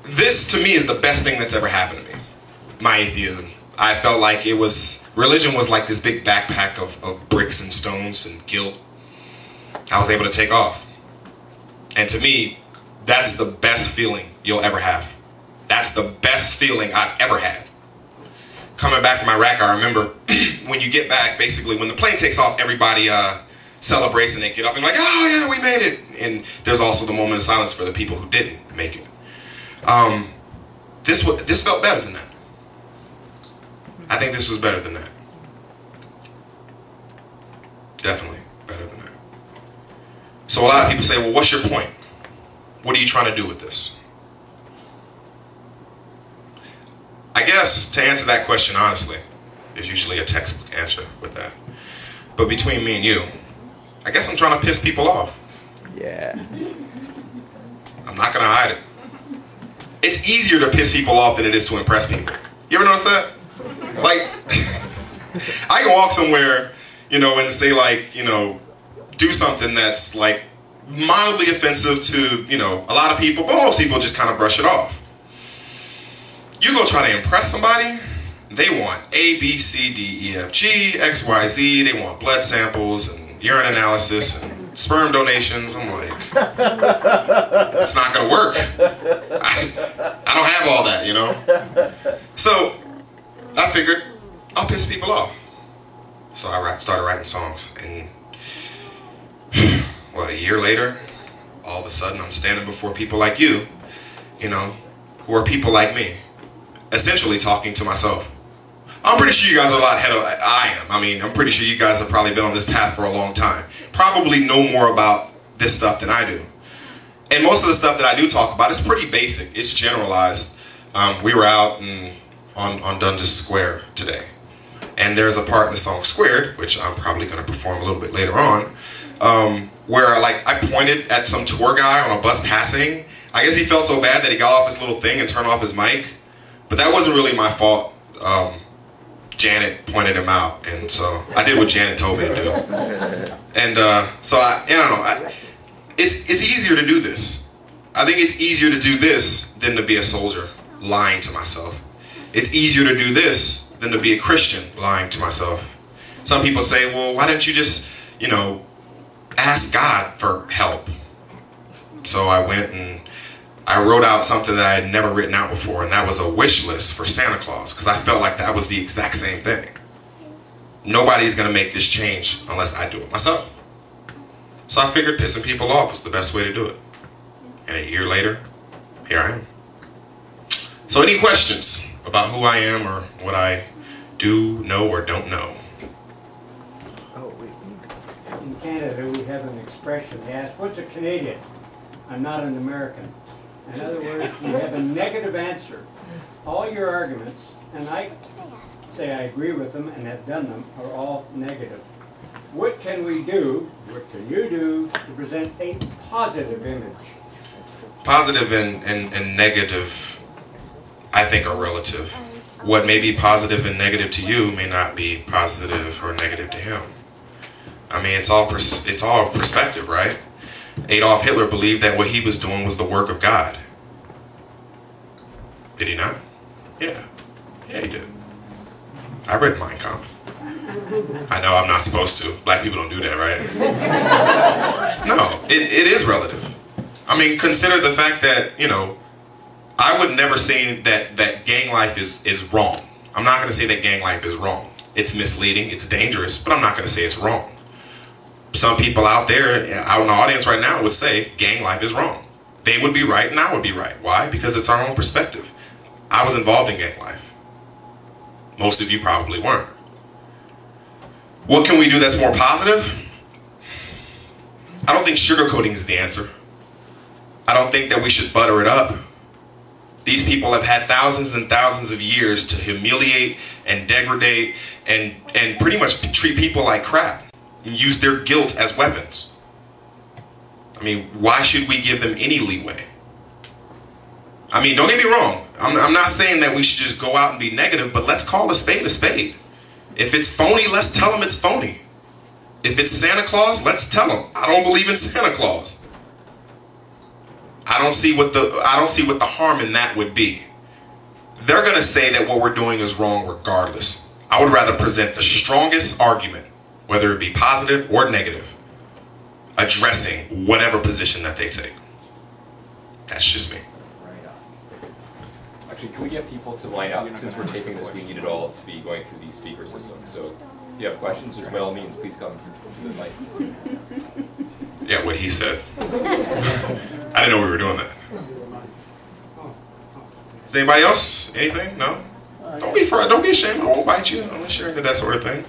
This, to me, is the best thing that's ever happened to me. My atheism. I felt like religion was like this big backpack of bricks and stones and guilt. I was able to take off. And to me, that's the best feeling you'll ever have. That's the best feeling I've ever had. Coming back from Iraq, I remember when you get back, basically, when the plane takes off, everybody celebrates and they get up and like, oh yeah, we made it. And there's also the moment of silence for the people who didn't make it. This felt better than that. I think this was better than that. Definitely better than that. So a lot of people say, well, what's your point? What are you trying to do with this? I guess to answer that question honestly, there's usually a textbook answer with that. But between me and you, I guess I'm trying to piss people off. Yeah. I'm not going to hide it. It's easier to piss people off than it is to impress people. You ever notice that? Like, I can walk somewhere, and say like, do something that's like mildly offensive to, a lot of people, but most people just kind of brush it off. You go try to impress somebody, they want A, B, C, D, E, F, G, X, Y, Z, they want blood samples and urine analysis and sperm donations. I'm like, it's not gonna work. I don't have all that, So I figured I'll piss people off. So I started writing songs, and a year later, all of a sudden I'm standing before people like you, who are people like me, essentially talking to myself. I'm pretty sure you guys are a lot ahead of I am. I mean, I'm pretty sure you guys have probably been on this path for a long time. Probably know more about this stuff than I do. And most of the stuff that I do talk about is pretty basic. It's generalized. We were out on Dundas Square today. And there's a part in the song Squared, which I'm probably going to perform a little bit later on, where I pointed at some tour guy on a bus passing. I guess he felt so bad that he got off his little thing and turned off his mic. But that wasn't really my fault. Janet pointed him out, and so I did what Janet told me to do. And so I don't know. It's easier to do this. I think it's easier to do this than to be a soldier lying to myself. It's easier to do this than to be a Christian lying to myself. Some people say, well, why don't you just, ask God for help? So I went and I wrote out something that I had never written out before, and that was a wish list for Santa Claus, because I felt like that was the exact same thing. Nobody's going to make this change unless I do it myself. So I figured pissing people off was the best way to do it. And a year later, here I am. So any questions about who I am or what I do, know, or don't know? In Canada, we have an expression. They ask, what's a Canadian? I'm not an American. In other words, you have a negative answer. All your arguments, and I say I agree with them and have done them, are all negative. What can we do, what can you do to present a positive image? Positive and negative, I think, are relative. What may be positive and negative to you may not be positive or negative to him. I mean, it's all perspective, right? Adolf Hitler believed that what he was doing was the work of God. Did he not? Yeah. Yeah, he did. I read Mein Kampf. I know I'm not supposed to. Black people don't do that, right? No, it is relative. I mean, consider the fact that, I would never say that gang life is wrong. I'm not going to say that gang life is wrong. It's misleading, it's dangerous, but I'm not going to say it's wrong. Some people out there, out in the audience right now, would say gang life is wrong. They would be right and I would be right. Why? Because it's our own perspective. I was involved in gang life. Most of you probably weren't. What can we do that's more positive? I don't think sugarcoating is the answer. I don't think that we should butter it up. These people have had thousands and thousands of years to humiliate and degrade and pretty much treat people like crap and use their guilt as weapons. I mean, why should we give them any leeway? I mean, don't get me wrong. I'm not saying that we should just go out and be negative, but let's call a spade a spade. If it's phony, let's tell them it's phony. If it's Santa Claus, let's tell them, I don't believe in Santa Claus. don't see what the harm in that would be. They're going to say that what we're doing is wrong regardless. I would rather present the strongest argument, whether it be positive or negative, addressing whatever position that they take. That's just me. Actually, can we get people to line up? Since we're taping this, we need it all to be going through the speaker system. So if you have questions, just by all means, please come to the mic. Yeah, what he said. I didn't know we were doing that. Is anybody else? Anything? No? Don't be ashamed. I won't bite you unless you're into that sort of thing.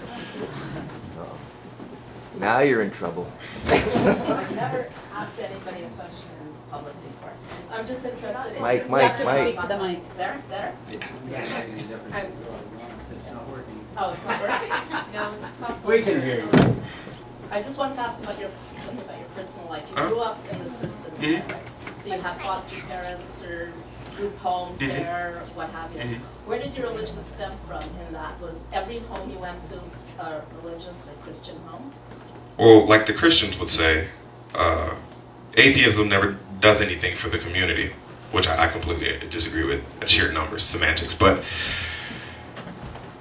Now you're in trouble. I've never asked anybody a question in public before. I'm just interested in... Mike. Speak to the mic. There? Yeah. Oh, it's not working? No. We can hear you. I just wanted to ask about something about your personal life. You grew up in the system, right? So you had foster parents or group home care, what have you. Where did your religion stem from in that? Was every home you went to a religious or Christian home? Well, like the Christians would say, atheism never does anything for the community, which I completely disagree with. It's sheer numbers, semantics. But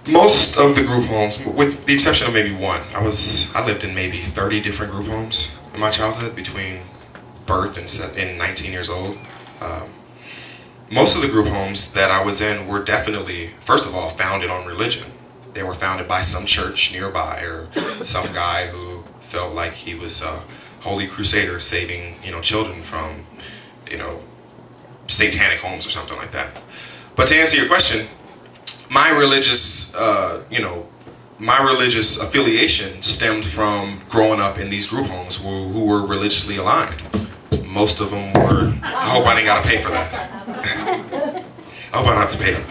most of the group homes, with the exception of maybe one, I lived in maybe 30 different group homes in my childhood between birth and 19 years old. Most of the group homes that I was in were definitely, first of all, founded on religion. They were founded by some church nearby or some guy who felt like he was a holy crusader saving, children from, satanic homes or something like that. But to answer your question, my religious affiliation stemmed from growing up in these group homes who were religiously aligned. Most of them were. I hope I didn't gotta pay for that. I hope I don't have to pay for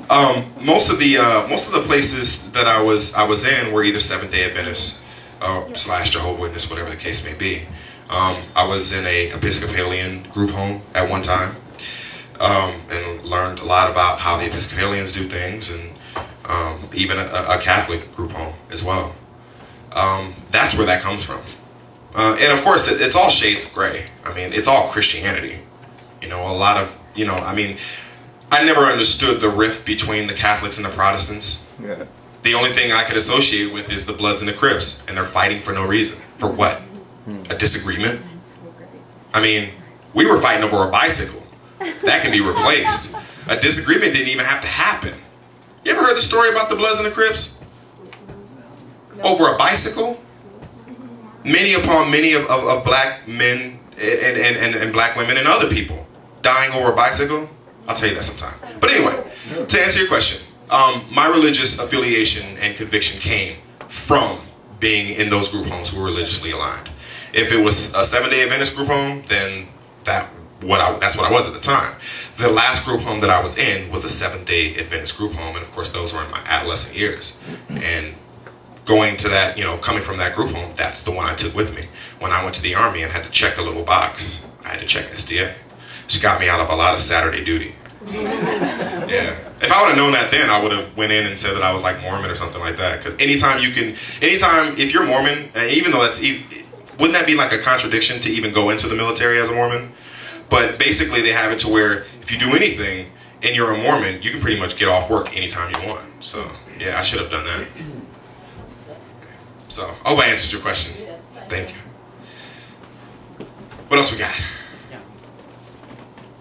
that. Most of the places that I was in were either Seventh-day Adventists / Jehovah's Witness, whatever the case may be. I was in a Episcopalian group home at one time, and learned a lot about how the Episcopalians do things, and even a Catholic group home as well. That's where that comes from. And of course, it's all shades of gray. I mean, it's all Christianity. A lot of, I never understood the rift between the Catholics and the Protestants. Yeah. The only thing I could associate with is the Bloods and the Crips, and they're fighting for no reason. For what? A disagreement? I mean, we were fighting over a bicycle. That can be replaced. A disagreement didn't even have to happen. You ever heard the story about the Bloods and the Crips? Over a bicycle? Many upon many of black men and black women and other people dying over a bicycle. I'll tell you that sometime. But anyway, to answer your question, my religious affiliation and conviction came from being in those group homes who were religiously aligned. If it was a Seventh-day Adventist group home, then that's what I was at the time. The last group home that I was in was a Seventh-day Adventist group home, and of course those were in my adolescent years. And going to that, coming from that group home, that's the one I took with me. When I went to the Army and had to check the little box, I had to check SDA. She got me out of a lot of Saturday duty. So, yeah. If I would have known that then, I would have went in and said that I was like Mormon or something like that. Because anytime if you're Mormon, even though wouldn't that be like a contradiction to even go into the military as a Mormon? But basically they have it to where if you do anything and you're a Mormon, you can pretty much get off work anytime you want. So, yeah, I should have done that. So, I hope I answered your question. Thank you. What else we got? Yeah.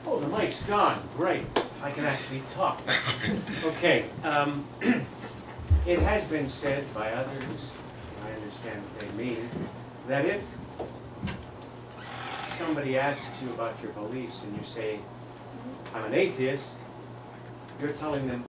Oh, the mic's gone. Great. I can actually talk. Okay. It has been said by others, and I understand what they mean, that if somebody asks you about your beliefs and you say, I'm an atheist, you're telling them